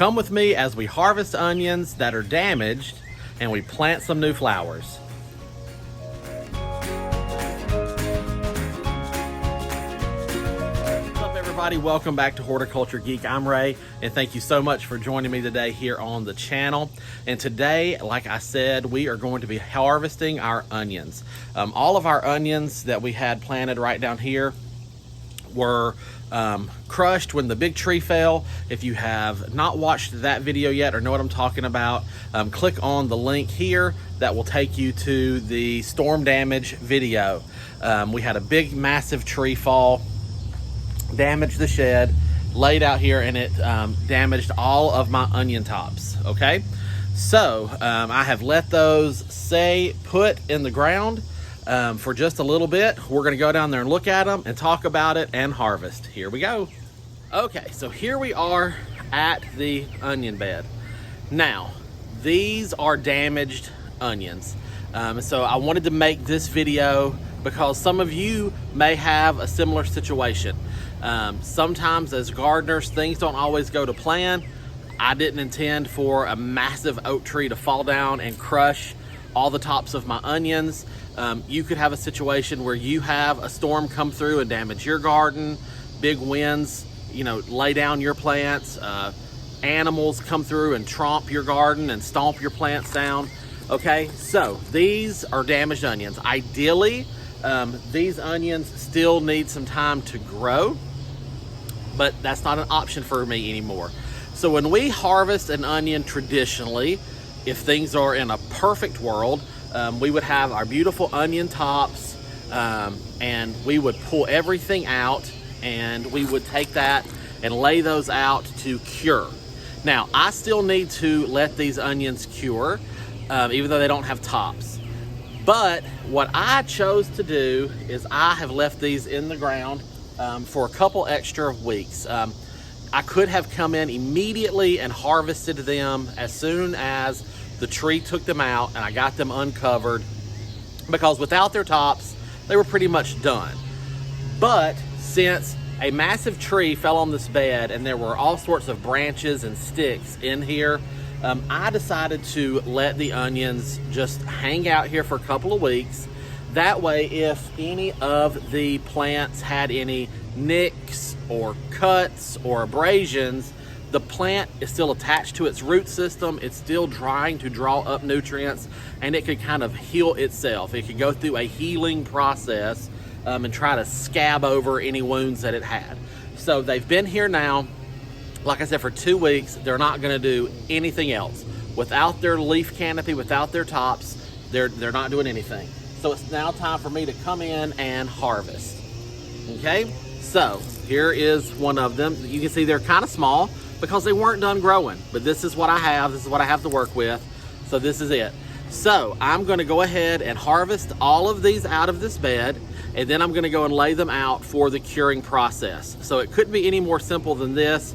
come with me as we harvest onions that are damaged and we plant some new flowers. Everybody, welcome back to Horticulture Geek. I'm Ray, and thank you so much for joining me today here on the channel. And today, like I said, we are going to be harvesting our onions. All of our onions that we had planted right down here were crushed when the big tree fell. If you have not watched that video yet or know what I'm talking about, click on the link here that will take you to the storm damage video. We had a big massive tree fall, damaged the shed, laid out here, and it damaged all of my onion tops. Okay, so I have let those stay put in the ground for just a little bit. We're gonna go down there and look at them and talk about it and harvest. Here we go. Okay, so here we are at the onion bed. Now, these are damaged onions. So I wanted to make this video because some of you may have a similar situation. Sometimes as gardeners, things don't always go to plan. I didn't intend for a massive oak tree to fall down and crush all the tops of my onions. You could have a situation where you have a storm come through and damage your garden, big winds, lay down your plants, animals come through and tromp your garden and stomp your plants down. Okay, so these are damaged onions. Ideally, these onions still need some time to grow, but that's not an option for me anymore. So when we harvest an onion traditionally, if things are in a perfect world, we would have our beautiful onion tops, and we would pull everything out, and we would take that and lay those out to cure. Now, I still need to let these onions cure, even though they don't have tops. But what I chose to do is I have left these in the ground for a couple extra weeks. I could have come in immediately and harvested them as soon as the tree took them out and I got them uncovered, because without their tops, they were pretty much done. But since a massive tree fell on this bed and there were all sorts of branches and sticks in here, I decided to let the onions just hang out here for a couple of weeks. That way, if any of the plants had any nicks or cuts or abrasions, the plant is still attached to its root system. It's still trying to draw up nutrients, and it could kind of heal itself. It could go through a healing process and try to scab over any wounds that it had. So they've been here now, like I said, for 2 weeks. They're not gonna do anything else. Without their leaf canopy, without their tops, they're not doing anything. So it's now time for me to come in and harvest. Okay, so here is one of them. You can see they're kind of small because they weren't done growing, but this is what I have. This is what I have to work with. So this is it. So I'm gonna go ahead and harvest all of these out of this bed, and then I'm gonna go and lay them out for the curing process. So it couldn't be any more simple than this.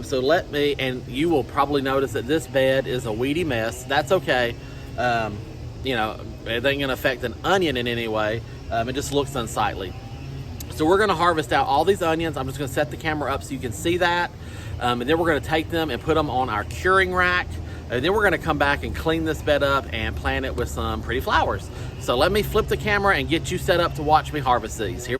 So let me, and you will probably notice that this bed is a weedy mess. That's okay. It ain't gonna affect an onion in any way. It just looks unsightly. So we're gonna harvest out all these onions. I'm just gonna set the camera up so you can see that. And then we're gonna take them and put them on our curing rack. And then we're gonna come back and clean this bed up and plant it with some pretty flowers. So let me flip the camera and get you set up to watch me harvest these. Here.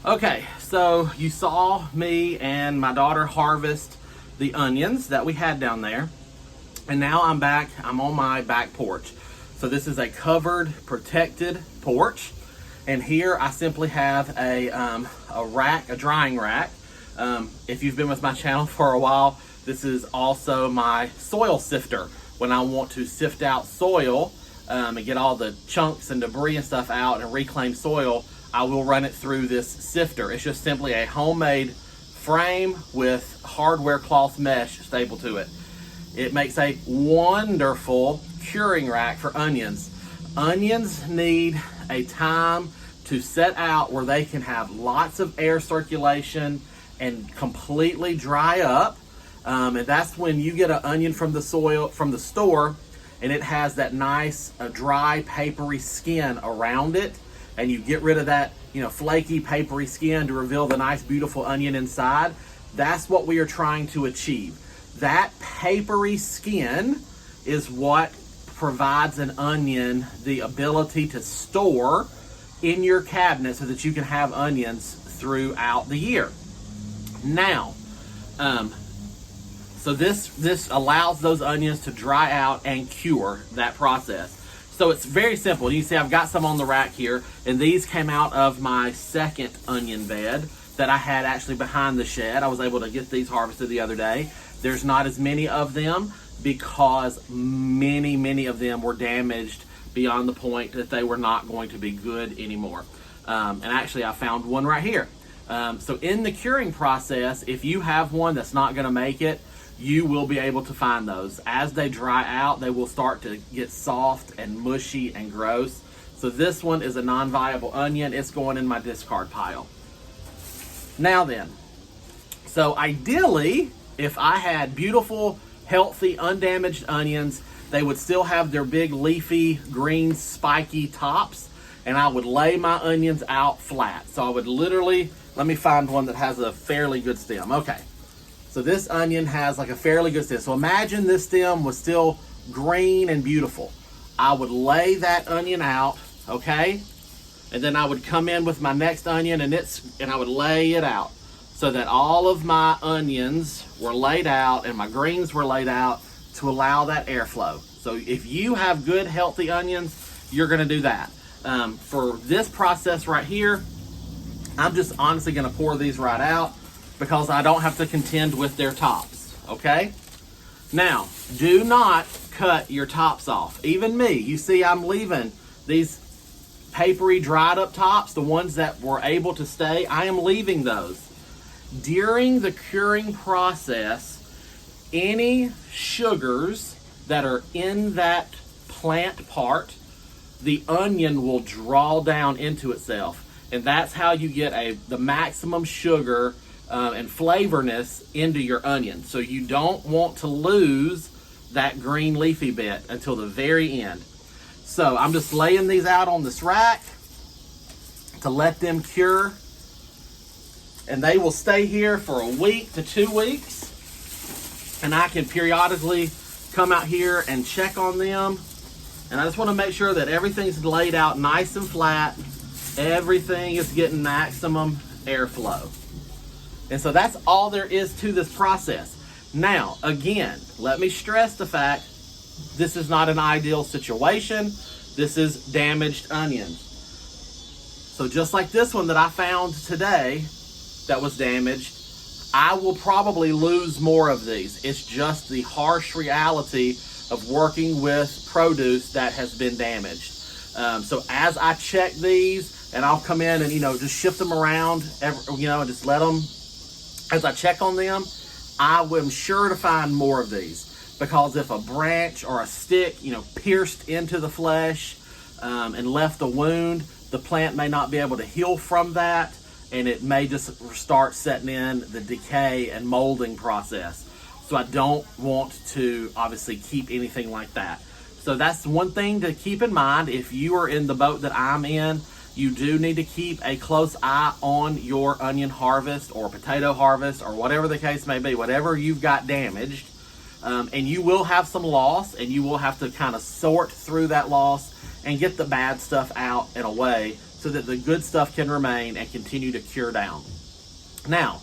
Okay, so you saw me and my daughter harvest the onions that we had down there. And now I'm back, I'm on my back porch. So this is a covered, protected porch. And here I simply have a rack, a drying rack. If you've been with my channel for a while, this is also my soil sifter. When I want to sift out soil and get all the chunks and debris and stuff out and reclaim soil, I will run it through this sifter. It's just simply a homemade frame with hardware cloth mesh stapled to it. It makes a wonderful curing rack for onions. Onions need a time to set out where they can have lots of air circulation and completely dry up. And that's when you get an onion from the store, and it has that nice dry papery skin around it, and you get rid of that flaky papery skin to reveal the nice beautiful onion inside. That's what we are trying to achieve. That papery skin is what provides an onion the ability to store in your cabinet so that you can have onions throughout the year. Now, so this allows those onions to dry out and cure that process. So it's very simple. You see I've got some on the rack here, and these came out of my second onion bed that I had actually behind the shed. I was able to get these harvested the other day. There's not as many of them because many of them were damaged beyond the point that they were not going to be good anymore. And actually I found one right here. So in the curing process, if you have one that's not going to make it, you will be able to find those. As they dry out, they will start to get soft and mushy and gross. So this one is a non-viable onion. It's going in my discard pile. Now then, so ideally, if I had beautiful, healthy, undamaged onions, they would still have their big leafy, green, spiky tops, and I would lay my onions out flat. So I would literally, let me find one that has a fairly good stem. Okay, so this onion has like a fairly good stem. So imagine this stem was still green and beautiful. I would lay that onion out, okay? And then I would come in with my next onion and I would lay it out so that all of my onions were laid out and my greens were laid out to allow that airflow. So if you have good, healthy onions, you're gonna do that. For this process right here, I'm just honestly gonna pour these right out because I don't have to contend with their tops, okay? Now, do not cut your tops off. Even me, you see I'm leaving these papery dried up tops, the ones that were able to stay, I am leaving those. During the curing process, any sugars that are in that plant part, the onion will draw down into itself. And that's how you get the maximum sugar and flavorness into your onion. So you don't want to lose that green leafy bit until the very end. So I'm just laying these out on this rack to let them cure. And they will stay here for a week to 2 weeks. And I can periodically come out here and check on them. And I just want to make sure that everything's laid out nice and flat. Everything is getting maximum airflow. And so that's all there is to this process. Now, again, let me stress the fact this is not an ideal situation. This is damaged onions. So just like this one that I found today that was damaged, I will probably lose more of these. It's just the harsh reality of working with produce that has been damaged. So as I check these, and I'll come in and just shift them around, and just let them, as I check on them, I am sure to find more of these. Because if a branch or a stick, pierced into the flesh and left a wound, the plant may not be able to heal from that, and it may just start setting in the decay and molding process. So I don't want to obviously keep anything like that. So that's one thing to keep in mind. If you are in the boat that I'm in, you do need to keep a close eye on your onion harvest or potato harvest or whatever the case may be, whatever you've got damaged. And you will have some loss, and you will have to kind of sort through that loss and get the bad stuff out and away so that the good stuff can remain and continue to cure down. Now,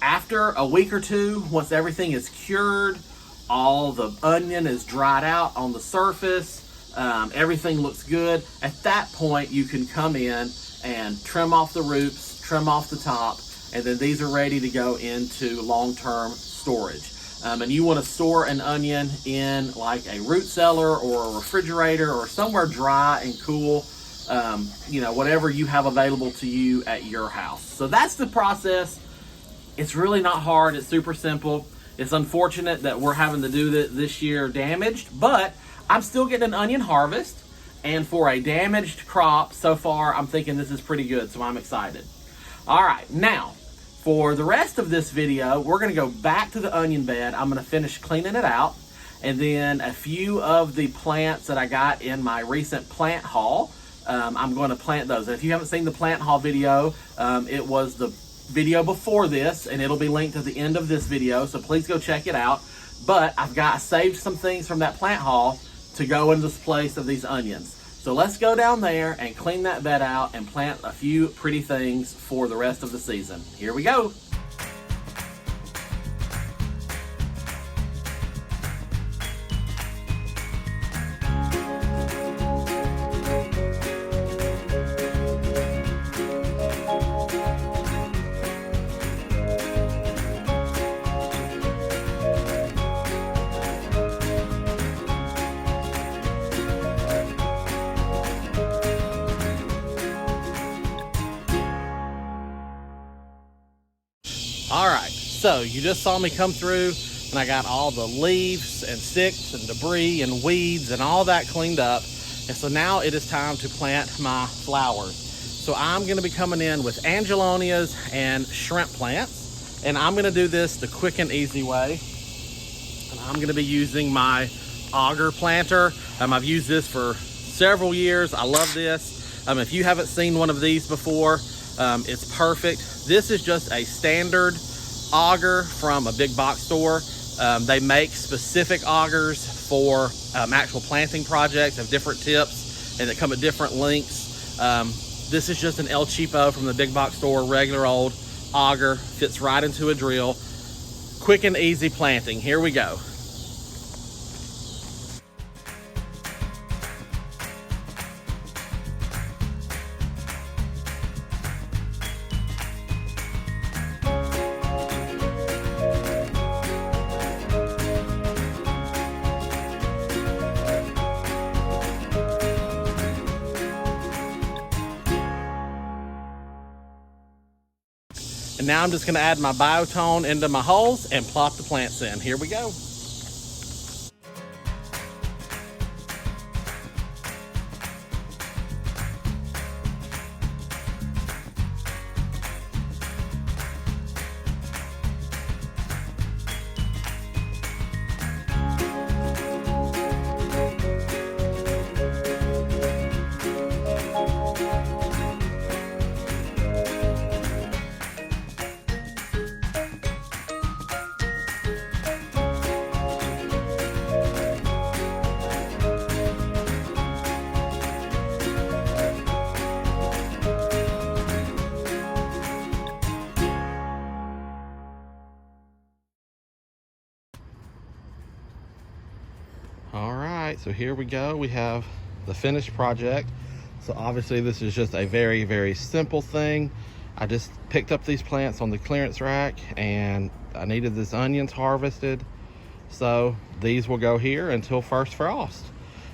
after a week or two, once everything is cured all the onion is dried out on the surface, everything looks good. At that point, you can come in and trim off the roots, trim off the top, and then these are ready to go into long-term storage. And you want to store an onion in like a root cellar or a refrigerator or somewhere dry and cool, you know, whatever you have available to you at your house. So that's the process. It's really not hard. It's super simple. It's unfortunate that we're having to do this year damaged, but I'm still getting an onion harvest. And for a damaged crop so far, I'm thinking this is pretty good, so I'm excited. All right, now, for the rest of this video, we're gonna go back to the onion bed. I'm gonna finish cleaning it out, and then a few of the plants that I got in my recent plant haul, I'm gonna plant those. And if you haven't seen the plant haul video, it was the video before this, and it'll be linked at the end of this video, so please go check it out. But I saved some things from that plant haul to go in this place of these onions. So let's go down there and clean that bed out and plant a few pretty things for the rest of the season. Here we go. All right, so you just saw me come through and I got all the leaves and sticks and debris and weeds and all that cleaned up. And so now it is time to plant my flowers. So I'm gonna be coming in with angelonias and shrimp plants. And I'm gonna do this the quick and easy way. And I'm gonna be using my auger planter. I've used this for several years. I love this. If you haven't seen one of these before, it's perfect. This is just a standard auger from a big box store. They make specific augers for actual planting projects of different tips and that come at different lengths. This is just an El Cheapo from the big box store, regular old auger, fits right into a drill. Quick and easy planting. Here we go. And now I'm just gonna add my biotone into my holes and plop the plants in. Here we go. All right, so here we go. We have the finished project. So obviously this is just a very, very simple thing. I just picked up these plants on the clearance rack and I needed this onions harvested. So these will go here until first frost.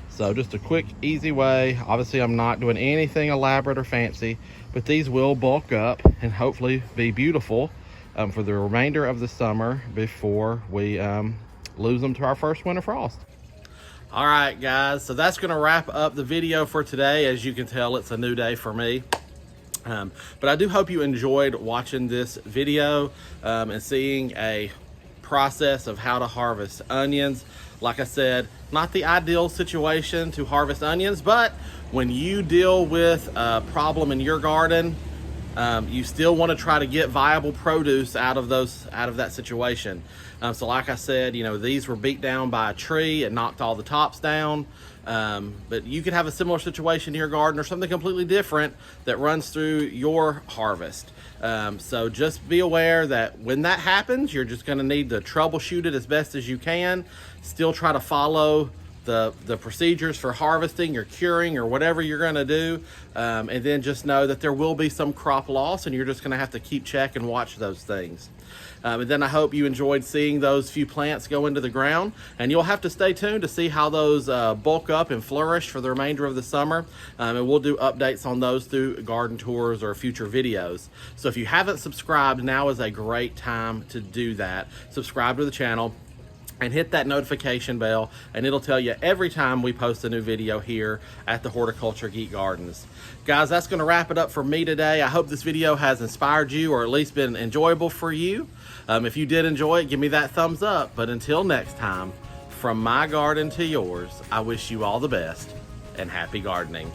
So just a quick, easy way. Obviously I'm not doing anything elaborate or fancy, but these will bulk up and hopefully be beautiful for the remainder of the summer before we lose them to our first winter frost. All right, guys, so that's gonna wrap up the video for today. As you can tell, it's a new day for me. But I do hope you enjoyed watching this video and seeing a process of how to harvest onions. Like I said, not the ideal situation to harvest onions, but when you deal with a problem in your garden, you still want to try to get viable produce out of that situation. So like I said, you know, these were beat down by a tree and knocked all the tops down. But you could have a similar situation in your garden or something completely different that runs through your harvest. So just be aware that when that happens, you're just going to need to troubleshoot it as best as you can. Still try to follow the procedures for harvesting or curing or whatever you're going to do, and then just know that there will be some crop loss, and you're just going to have to keep check and watch those things. And then I hope you enjoyed seeing those few plants go into the ground, and you'll have to stay tuned to see how those bulk up and flourish for the remainder of the summer, and we'll do updates on those through garden tours or future videos. So if you haven't subscribed, now is a great time to do that. Subscribe to the channel and hit that notification bell, and it'll tell you every time we post a new video here at the Horticulture Geek Gardens. Guys, that's going to wrap it up for me today. I hope this video has inspired you, or at least been enjoyable for you. If you did enjoy it, give me that thumbs up. But until next time, from my garden to yours, I wish you all the best and happy gardening.